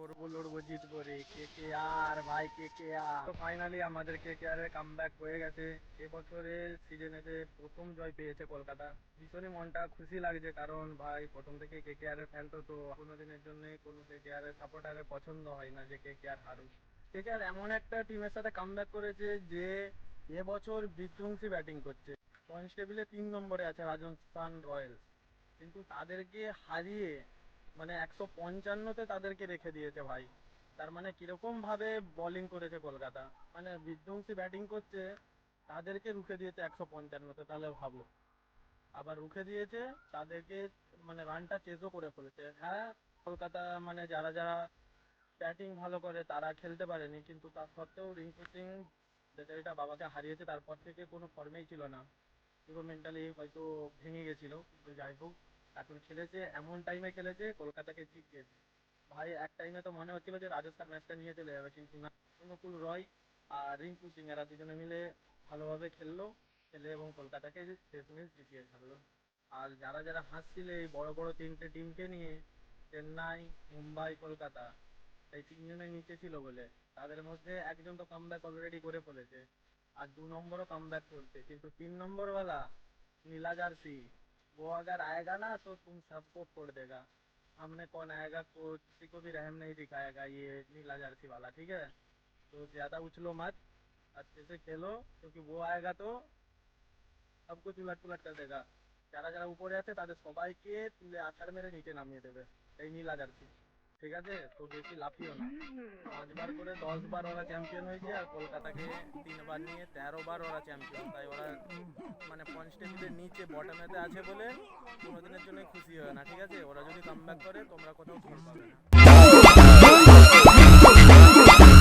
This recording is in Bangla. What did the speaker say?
করবো, লড়বো, জিতবো রে কে কে আর ভাই কে কে আর। তো ফাইনালি আমাদের কে কে আর এর কামব্যাক হয়ে গেছে। এবছরের সিজনেতে প্রথম জয় পেয়েছে কলকাতা। ভীষণই মনটা খুশি লাগছে, কারণ ভাই প্রথম থেকে কে কে আর এর ফ্যান তো কোনোদিনের জন্য কোনো কে কে আর এর সাপোর্টারের পছন্দ হয় না যে কে কে আর হারুক। কে কে আর এমন একটা টিমের সাথে কামব্যাক করেছে যে এবছর বিধ্বংসী ব্যাটিং করছে। পয়েন্টস টেবিলে 3 নম্বরে আছে রাজস্থান রয়্যালস, কিন্তু তাদেরকে হারিয়ে মানে 155-তে তাদেরকে রেখে দিয়েছে ভাই। তার মানে কিরকম ভাবে বোলিং করেছে কলকাতা, মানে বিধ্বংসী ব্যাটিং করছে, তাদেরকে রুখে দিয়েছে 155-তে, তাহলে ভাবো। আবার রুখে দিয়েছে তাদেরকে, মানে রানটা চেজও করে ফেলেছে। হ্যাঁ, কলকাতা মানে যারা যারা ব্যাটিং ভালো করে তারা খেলতে পারেনি, কিন্তু তার সত্ত্বেও রিঙ্কু সিং যেটা বাবাকে হারিয়েছে তারপর থেকে কোনো ফর্মেই ছিল না। পুরো মেন্টালি হয়তো ভেঙে গেছিল, কিন্তু যাই হোক এখন খেলেছে, এমন টাইমে খেলেছে কলকাতাকে জিতিয়েছে। ভাই এক টাইমে তো মনে হচ্ছিল যে রাজস্থান ম্যাচটা নিয়ে চলে যাবে, কিন্তু না, অনুকূল রয় আর রিঙ্কু সিং এরা দুজনে মিলে ভালোভাবে খেললো, খেলে এবং কলকাতাকে শেষমেশ জিতিয়ে ছাড়লো। আর যারা যারা হাসছিলে এই বড় বড় 3টে টিমকে নিয়ে, চেন্নাই, মুম্বাই, কলকাতা, এই 3জনের নিচে ছিল বলে, তাদের মধ্যে একজন তো কামব্যাক অলরেডি করে ফেলেছে, আর 2 নম্বরও কামব্যাक করছে, কিন্তু 3 নম্বর वाला नीला जर्सी, वो अगर आएगा ना तो तुम सबको फोड़ देगा। हमने कौन आएगा, को किसी को भी रहम नहीं दिखाएगा ये नीला जर्सी वाला, ठीक है। तो ज्यादा उछलो मत, अच्छे से खेलो, क्योंकि वो आएगा तो सब कुछ उलट पुलट कर देगा। যারা যারা উপরে আছে তাদের সবাইকে তুলে আছাড় মেরে নিচে নামিয়ে দেবে এই নীলা জার্সি, ঠিক আছে। তো বেশি লাফিও না। 5বার করে 10বার ওরা চ্যাম্পিয়ন হয়েছে, আর কলকাতাকে 3বার নিয়ে 13বার ওরা চ্যাম্পিয়ন। তাই ওরা মানে পয়েন্টস টেবিলের নিচে বটমেতে আছে বলে কোনোদিনের জন্য খুশি হয় না, ঠিক আছে। ওরা যদি কামব্যাক করে তোমরা কোথাও ঠের পাবে না।